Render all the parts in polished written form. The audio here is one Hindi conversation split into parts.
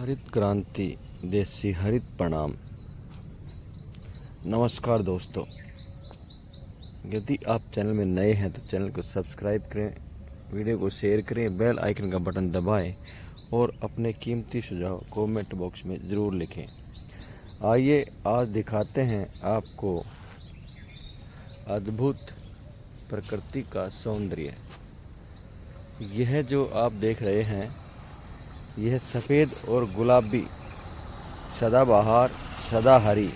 हरित क्रांति देसी हरित प्रणाम। नमस्कार दोस्तों, यदि आप चैनल में नए हैं तो चैनल को सब्सक्राइब करें, वीडियो को शेयर करें, बेल आइकन का बटन दबाएं और अपने कीमती सुझाव कमेंट बॉक्स में ज़रूर लिखें। आइए आज दिखाते हैं आपको अद्भुत प्रकृति का सौंदर्य। यह जो आप देख रहे हैं यह सफ़ेद और गुलाबी सदाबहार सदाहरी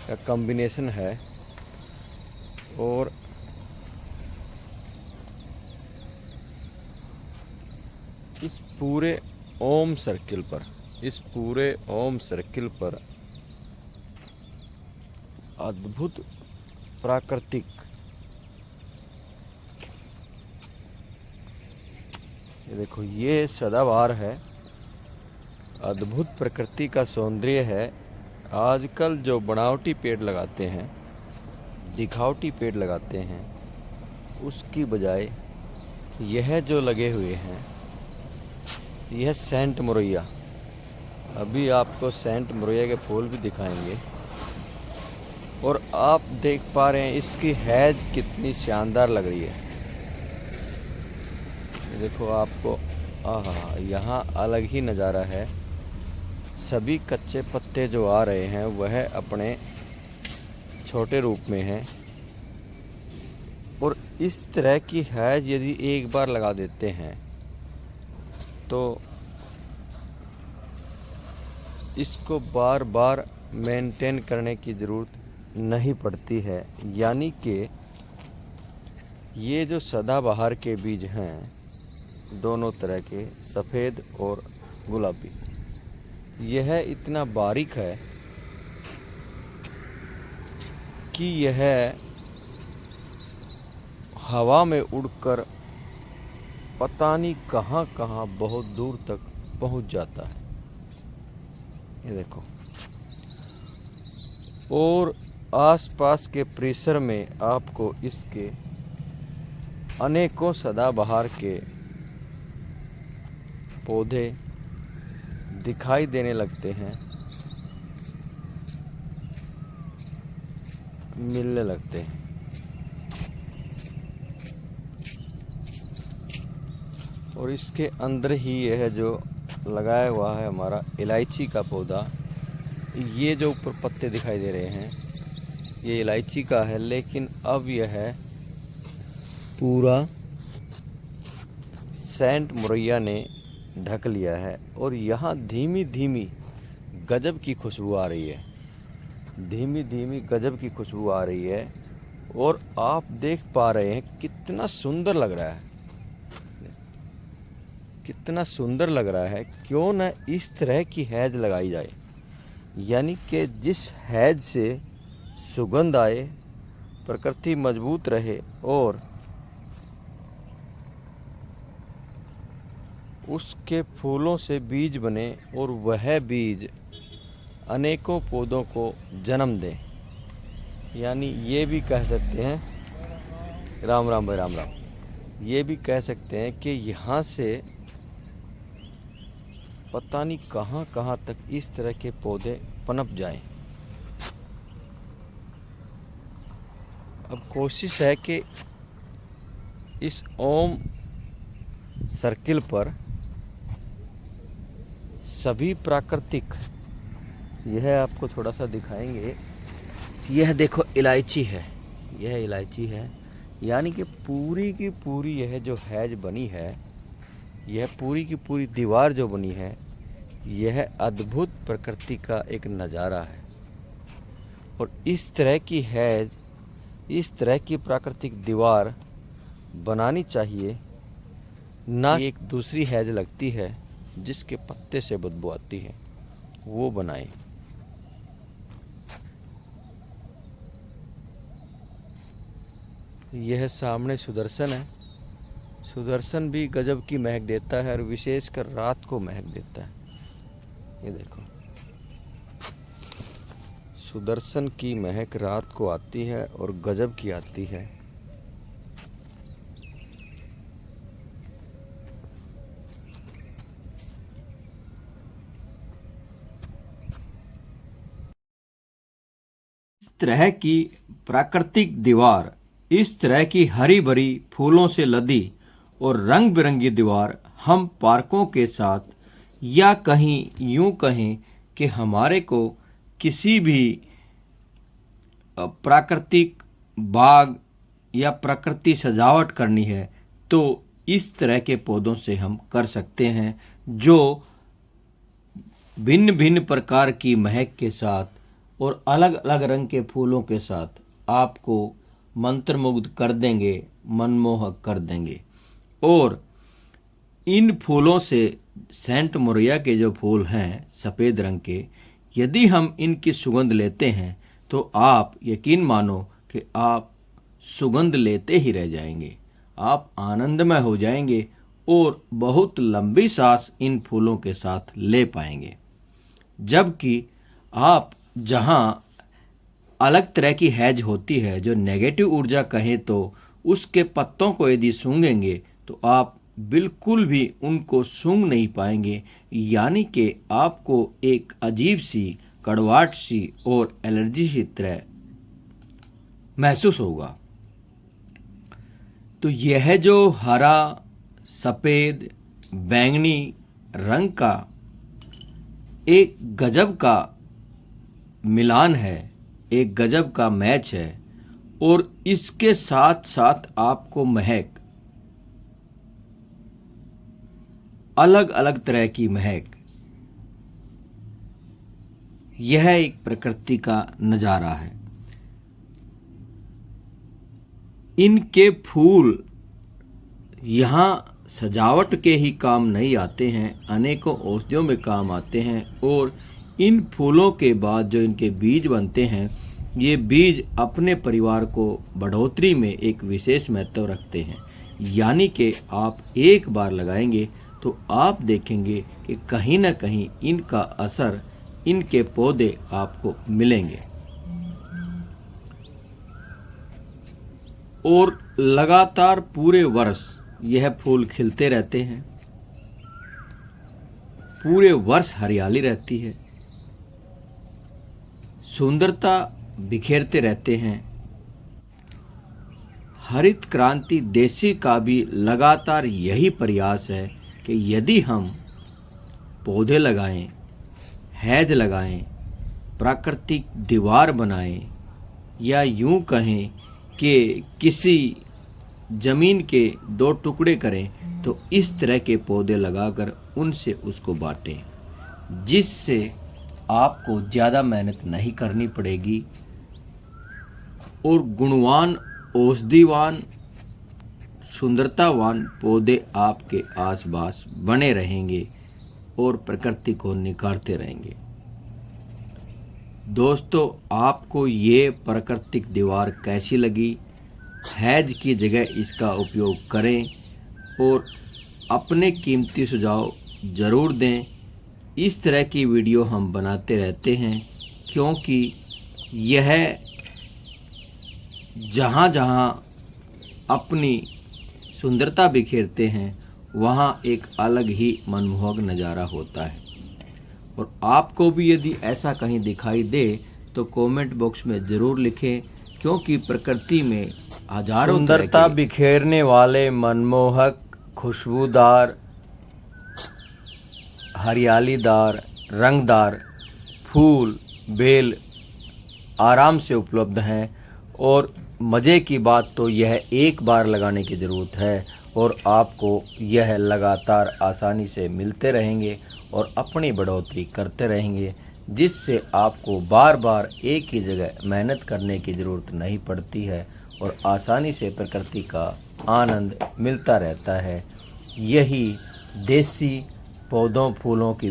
का कॉम्बिनेशन है और इस पूरे ओम सर्किल पर अद्भुत प्राकृतिक ये देखो, ये सदाबहार है। अद्भुत प्रकृति का सौंदर्य है। आजकल जो बनावटी पेड़ लगाते हैं, दिखावटी पेड़ लगाते हैं, उसकी बजाय यह जो लगे हुए हैं यह सेंट मोरैया। अभी आपको सेंट मोरैया के फूल भी दिखाएंगे और आप देख पा रहे हैं इसकी हैज कितनी शानदार लग रही है। देखो आपको यहाँ अलग ही नज़ारा है। सभी कच्चे पत्ते जो आ रहे हैं वह अपने छोटे रूप में हैं और इस तरह की हैज यदि एक बार लगा देते हैं तो इसको बार बार मेंटेन करने की ज़रूरत नहीं पड़ती है। यानी कि ये जो सदाबहार के बीज हैं, दोनों तरह के, सफ़ेद और गुलाबी, यह इतना बारीक है कि यह हवा में उड़कर पता नहीं कहाँ कहाँ बहुत दूर तक पहुँच जाता है। ये देखो, और आसपास के परिसर में आपको इसके अनेकों सदाबहार के पौधे दिखाई देने लगते हैं, मिलने लगते हैं। और इसके अंदर ही यह जो लगाया हुआ है हमारा इलायची का पौधा, ये जो ऊपर पत्ते दिखाई दे रहे हैं ये इलायची का है, लेकिन अब यह पूरा सेंट मोरैया ने ढक लिया है और यहाँ धीमी धीमी गजब की खुशबू आ रही है। धीमी धीमी गजब की खुशबू आ रही है और आप देख पा रहे हैं कितना सुंदर लग रहा है, कितना सुंदर लग रहा है। क्यों न इस तरह की हैज लगाई जाए, यानी कि जिस हैज से सुगंध आए, प्रकृति मजबूत रहे और उसके फूलों से बीज बने और वह बीज अनेकों पौधों को जन्म दें। यानी ये भी कह सकते हैं, राम राम भाई, राम राम, ये भी कह सकते हैं कि यहाँ से पता नहीं कहाँ कहाँ तक इस तरह के पौधे पनप जाएं। अब कोशिश है कि इस ओम सर्किल पर सभी प्राकृतिक, यह आपको थोड़ा सा दिखाएंगे। यह देखो इलायची है, यह इलायची है। यानी कि पूरी की पूरी यह जो हैज बनी है, यह पूरी की पूरी दीवार जो बनी है, यह अद्भुत प्रकृति का एक नज़ारा है। और इस तरह की हैज, इस तरह की प्राकृतिक दीवार बनानी चाहिए, ना एक दूसरी हैज लगती है जिसके पत्ते से बदबू आती है, वो बनाएं। यह सामने सुदर्शन है। सुदर्शन भी गजब की महक देता है और विशेषकर रात को महक देता है। ये देखो, सुदर्शन की महक रात को आती है और गजब की आती है। तरह की प्राकृतिक दीवार, इस तरह की हरी भरी फूलों से लदी और रंग बिरंगी दीवार हम पार्कों के साथ, या कहीं यूं कहें कि हमारे को किसी भी प्राकृतिक बाग या प्रकृति सजावट करनी है तो इस तरह के पौधों से हम कर सकते हैं, जो भिन्न भिन्न प्रकार की महक के साथ और अलग अलग रंग के फूलों के साथ आपको मंत्रमुग्ध कर देंगे, मनमोहक कर देंगे। और इन फूलों से सेंट मोरिया के जो फूल हैं सफ़ेद रंग के, यदि हम इनकी सुगंध लेते हैं तो आप यकीन मानो कि आप सुगंध लेते ही रह जाएंगे, आप आनंदमय हो जाएंगे और बहुत लंबी सांस इन फूलों के साथ ले पाएंगे। जबकि आप जहाँ अलग तरह की हैज होती है, जो नेगेटिव ऊर्जा कहें तो, उसके पत्तों को यदि सूंघेंगे तो आप बिल्कुल भी उनको सूंघ नहीं पाएंगे, यानी कि आपको एक अजीब सी कड़वाहट सी और एलर्जी की तरह महसूस होगा। तो यह जो हरा, सफ़ेद, बैंगनी रंग का एक गजब का मिलान है, एक गजब का मैच है, और इसके साथ साथ आपको महक, अलग अलग तरह की महक, यह एक प्रकृति का नज़ारा है। इनके फूल यहाँ सजावट के ही काम नहीं आते हैं, अनेकों औषधियों में काम आते हैं। और इन फूलों के बाद जो इनके बीज बनते हैं, ये बीज अपने परिवार को बढ़ोतरी में एक विशेष महत्व रखते हैं। यानी कि आप एक बार लगाएंगे तो आप देखेंगे कि कहीं ना कहीं इनका असर, इनके पौधे आपको मिलेंगे। और लगातार पूरे वर्ष यह फूल खिलते रहते हैं, पूरे वर्ष हरियाली रहती है, सुंदरता बिखेरते रहते हैं। हरित क्रांति देसी का भी लगातार यही प्रयास है कि यदि हम पौधे लगाएं, हैज लगाएं, प्राकृतिक दीवार बनाएं, या यूं कहें कि किसी ज़मीन के दो टुकड़े करें, तो इस तरह के पौधे लगाकर उनसे उसको बांटें, जिससे आपको ज़्यादा मेहनत नहीं करनी पड़ेगी और गुणवान, औषधिवान, सुंदरतावान पौधे आपके आसपास बने रहेंगे और प्रकृति को निखारते रहेंगे। दोस्तों, आपको ये प्राकृतिक दीवार कैसी लगी? हैज की जगह इसका उपयोग करें और अपने कीमती सुझाव ज़रूर दें। इस तरह की वीडियो हम बनाते रहते हैं, क्योंकि यह जहाँ जहाँ अपनी सुंदरता बिखेरते हैं वहाँ एक अलग ही मनमोहक नज़ारा होता है। और आपको भी यदि ऐसा कहीं दिखाई दे तो कमेंट बॉक्स में ज़रूर लिखें, क्योंकि प्रकृति में हजारों सुंदरता बिखेरने वाले मनमोहक, खुशबूदार, हरियालीदार, रंगदार फूल, बेल आराम से उपलब्ध हैं। और मज़े की बात तो यह एक बार लगाने की ज़रूरत है और आपको यह लगातार आसानी से मिलते रहेंगे और अपनी बढ़ोतरी करते रहेंगे, जिससे आपको बार बार एक ही जगह मेहनत करने की ज़रूरत नहीं पड़ती है और आसानी से प्रकृति का आनंद मिलता रहता है। यही देसी पौधों फूलों की